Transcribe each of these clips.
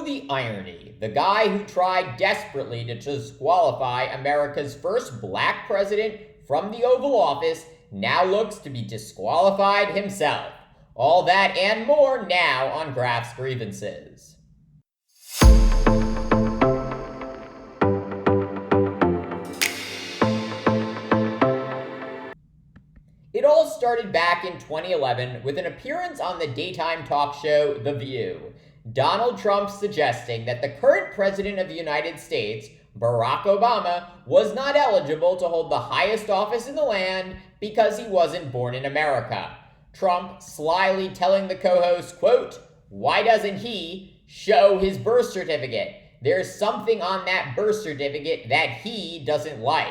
the irony. The guy who tried desperately to disqualify America's first black president from the Oval Office now looks to be disqualified himself. All that and more now on Graph's Grievances. It all started back in 2011 with an appearance on the daytime talk show The View. Donald Trump suggesting that the current president of the United States, Barack Obama, was not eligible to hold the highest office in the land because he wasn't born in America. Trump slyly telling the co-host, quote, "Why doesn't he show his birth certificate? There's something on that birth certificate that he doesn't like."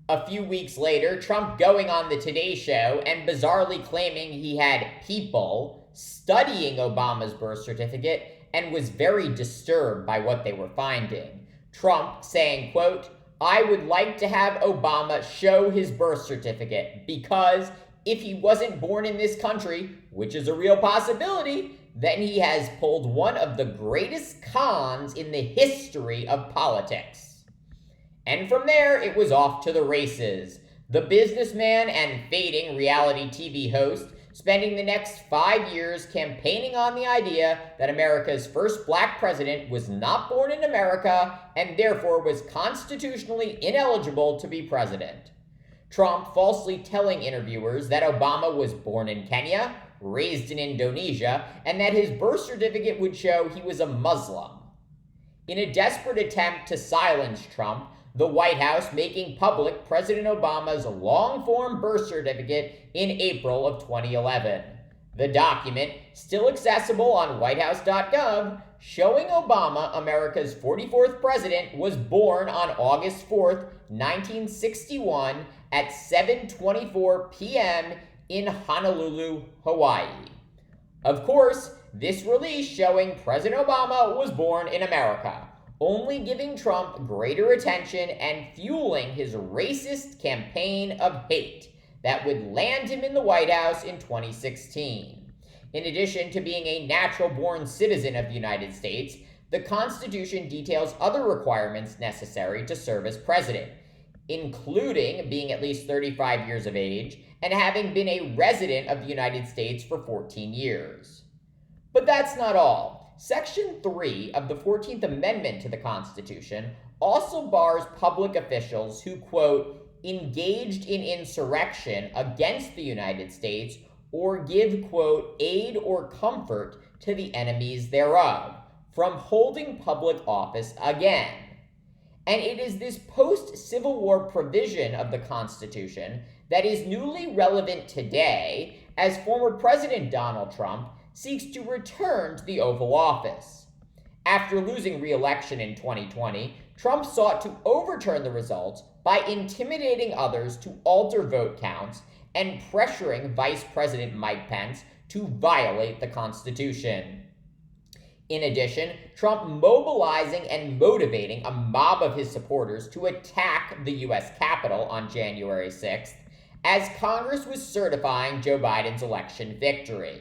A few weeks later, Trump going on the Today Show and bizarrely claiming he had people studying Obama's birth certificate and was very disturbed by what they were finding. Trump saying, quote, "I would like to have Obama show his birth certificate because if he wasn't born in this country, which is a real possibility, then he has pulled one of the greatest cons in the history of politics." And from there, it was off to the races. The businessman and fading reality TV host spending the next 5 years campaigning on the idea that America's first black president was not born in America and therefore was constitutionally ineligible to be president. Trump falsely telling interviewers that Obama was born in Kenya, raised in Indonesia, and that his birth certificate would show he was a Muslim. In a desperate attempt to silence Trump, the White House making public President Obama's long-form birth certificate in April of 2011. The document, still accessible on whitehouse.gov, showing Obama, America's 44th president, was born on August 4th, 1961 at 7:24 p.m. in Honolulu, Hawaii. Of course, this release showing President Obama was born in America, only giving Trump greater attention and fueling his racist campaign of hate that would land him in the White House in 2016. In addition to being a natural-born citizen of the United States, the Constitution details other requirements necessary to serve as president, including being at least 35 years of age and having been a resident of the United States for 14 years. But that's not all. Section 3 of the 14th Amendment to the Constitution also bars public officials who, quote, engaged in insurrection against the United States or give, quote, aid or comfort to the enemies thereof, from holding public office again. And it is this post-Civil War provision of the Constitution that is newly relevant today as former President Donald Trump seeks to return to the Oval Office. After losing re-election in 2020, Trump sought to overturn the results by intimidating others to alter vote counts and pressuring Vice President Mike Pence to violate the Constitution. In addition, Trump mobilizing and motivating a mob of his supporters to attack the U.S. Capitol on January 6th as Congress was certifying Joe Biden's election victory.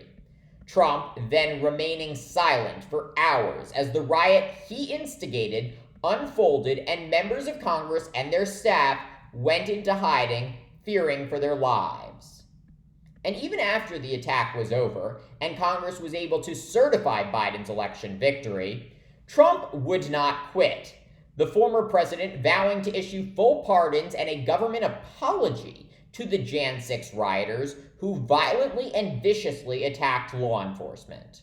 Trump then remaining silent for hours as the riot he instigated unfolded and members of Congress and their staff went into hiding, fearing for their lives. And even after the attack was over and Congress was able to certify Biden's election victory, Trump would not quit, the former president vowing to issue full pardons and a government apology to the Jan 6 rioters who violently and viciously attacked law enforcement.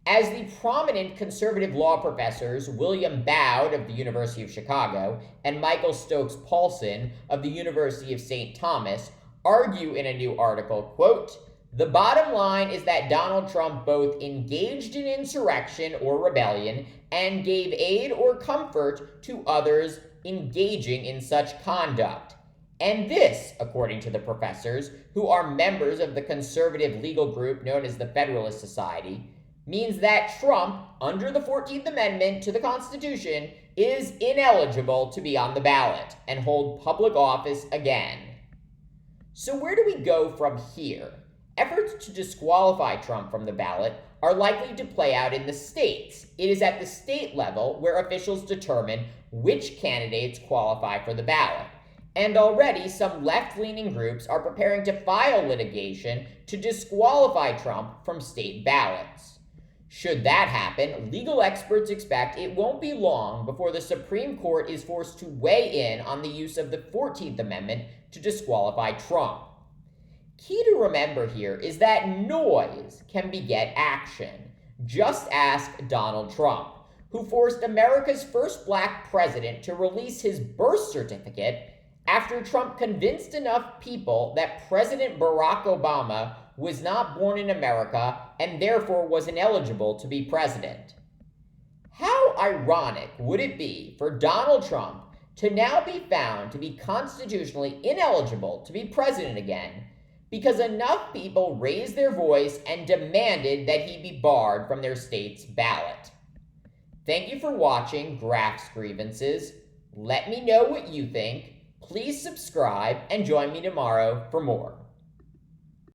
As the prominent conservative law professors William Bowd of the University of Chicago and Michael Stokes Paulson of the University of St. Thomas argue in a new article, quote, "The bottom line is that Donald Trump both engaged in insurrection or rebellion and gave aid or comfort to others engaging in such conduct. And this, according to the professors, who are members of the conservative legal group known as the Federalist Society, means that Trump, under the 14th Amendment to the Constitution, is ineligible to be on the ballot and hold public office again." So where do we go from here? Efforts to disqualify Trump from the ballot are likely to play out in the states. It is at the state level where officials determine which candidates qualify for the ballot. And already some left-leaning groups are preparing to file litigation to disqualify Trump from state ballots. Should that happen, legal experts expect it won't be long before the Supreme Court is forced to weigh in on the use of the 14th Amendment to disqualify Trump. Key to remember here is that noise can beget action. Just ask Donald Trump, who forced America's first black president to release his birth certificate after Trump convinced enough people that President Barack Obama was not born in America and therefore was ineligible to be president. How ironic would it be for Donald Trump to now be found to be constitutionally ineligible to be president again because enough people raised their voice and demanded that he be barred from their state's ballot? Thank you for watching Graph's Grievances. Let me know what you think. Please subscribe and join me tomorrow for more.